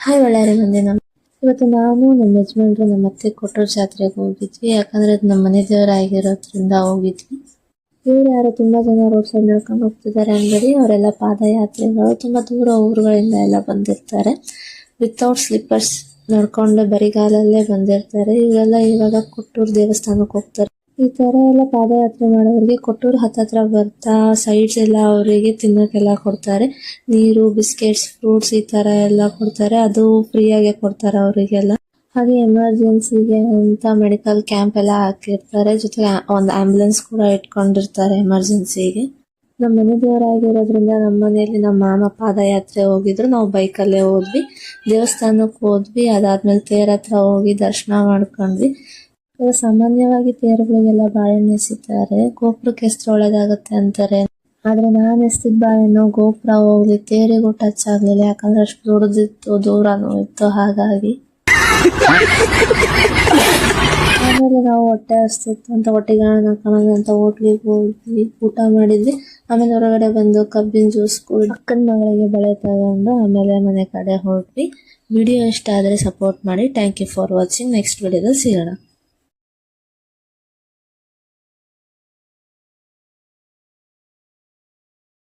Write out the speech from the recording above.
Hi ಒಳ್ಳೆಯ ಮಂದಿನ ಇವತ್ತು ನಾನು ನಮ್ಮ ಯಜಮಾನ್ರು ನಮ್ಮ ಅತ್ತೆ ಕೊಟ್ಟೂರು ಜಾತ್ರೆಗೆ ಹೋಗಿದ್ವಿ. ಯಾಕಂದ್ರೆ ಅದು ನಮ್ಮ ಮನೆ ದೇವರಾಗಿರೋದ್ರಿಂದ ಹೋಗಿದ್ವಿ. ಇವ್ರು ಯಾರು ತುಂಬಾ ಜನ ರೋಡ್ ಸೈಡ್ ನಡ್ಕೊಂಡು ಹೋಗ್ತಿದ್ದಾರೆ ಅಂಗಡಿ. ಅವರೆಲ್ಲ ಪಾದಯಾತ್ರಿಗಳು, ತುಂಬಾ ದೂರ ಊರುಗಳಿಂದ ಎಲ್ಲ ಬಂದಿರ್ತಾರೆ. ವಿತೌಟ್ ಸ್ಲಿಪ್ಪರ್ಸ್ ನಡ್ಕೊಂಡು ಬರಿಗಾಲಲ್ಲೇ ಬಂದಿರ್ತಾರೆ. ಇವರೆಲ್ಲ ಇವಾಗ ಕೊಟ್ಟೂರು ದೇವಸ್ಥಾನಕ್ಕೆ ಹೋಗ್ತಾರೆ. ಈ ತರ ಎಲ್ಲ ಪಾದಯಾತ್ರೆ ಮಾಡೋರಿಗೆ ಕೊಟ್ಟೂರು ಹತ್ತತ್ರ ಬರ್ತಾ ಸೈಡ್ಸ್ ಎಲ್ಲ ಅವರಿಗೆ ತಿನ್ನಕ್ಕೆಲ್ಲ ಕೊಡ್ತಾರೆ. ನೀರು, ಬಿಸ್ಕೆಟ್ಸ್, ಫ್ರೂಟ್ಸ್ ಈ ತರ ಎಲ್ಲ ಕೊಡ್ತಾರೆ. ಅದು ಫ್ರೀಯಾಗೆ ಕೊಡ್ತಾರೆ ಅವರಿಗೆಲ್ಲ. ಹಾಗೆ ಎಮರ್ಜೆನ್ಸಿಗೆ ಅಂತ ಮೆಡಿಕಲ್ ಕ್ಯಾಂಪ್ ಎಲ್ಲ ಹಾಕಿರ್ತಾರೆ. ಜೊತೆಗೆ ಒಂದು ಆಂಬುಲೆನ್ಸ್ ಕೂಡ ಇಟ್ಕೊಂಡಿರ್ತಾರೆ ಎಮರ್ಜೆನ್ಸಿಗೆ. ನಮ್ಮ ಮನೆ ದೇವರಾಗಿರೋದ್ರಿಂದ ನಮ್ಮ ಮನೆಯಲ್ಲಿ ನಮ್ಮ ಮಾಮ ಪಾದಯಾತ್ರೆ ಹೋಗಿದ್ರು. ನಾವು ಬೈಕಲ್ಲೇ ಹೋದ್ವಿ. ದೇವಸ್ಥಾನಕ್ಕೆ ಹೋದ್ವಿ. ಅದಾದ್ಮೇಲೆ ತೇರ್ ಹತ್ರ ಹೋಗಿ ದರ್ಶನ ಮಾಡ್ಕೊಂಡ್ವಿ. ಸಾಮಾನ್ಯವಾಗಿ ತೇರುಗಳಿಗೆಲ್ಲ ಬಾಳೆಹಣ್ಣು ಎಸಿತಾರೆ. ಗೋಪುರಕ್ಕೆ ಎಸ್ತ್ರ ಒಳ್ಳೇದಾಗುತ್ತೆ ಅಂತಾರೆ. ಆದ್ರೆ ನಾನು ಎಸ್ತಿದ್ ಬಾಳೆಹಣ್ಣು ಗೋಪುರ ಹೋಗ್ಲಿ ತೇರಿಗೂ ಟಚ್ ಆಗ್ಲಿಲ್ಲ. ಯಾಕಂದ್ರೆ ಅಷ್ಟು ದೊಡ್ಡದಿತ್ತು, ದೂರನೂ ಇತ್ತು. ಹಾಗಾಗಿ ಆಮೇಲೆ ನಾವು ಹೊಟ್ಟೆ ಹಸ್ತಿತ್ತು ಅಂತ ಹೊಟ್ಟೆಗೆ ಹಾಕೋಣ ಅಂತ ಹೋಟ್ಲಿಗೆ ಹೋಗಿ ಊಟ ಮಾಡಿದ್ವಿ. ಆಮೇಲೆ ಹೊರಗಡೆ ಬಂದು ಕಬ್ಬಿನ ಜ್ಯೂಸ್ ಕುಡಿದು ಅಕ್ಕನ ಮಗಳಿಗೆ ಬಳೆ ತಗೊಂಡು ಆಮೇಲೆ ಮನೆ ಕಡೆ ಹೊರಟ್ವಿ. ವಿಡಿಯೋ ಇಷ್ಟ ಆದ್ರೆ ಸಪೋರ್ಟ್ ಮಾಡಿ. Thank you for watching. Next ವಿಡಿಯೋದಲ್ಲಿ ಸಿಗೋಣ.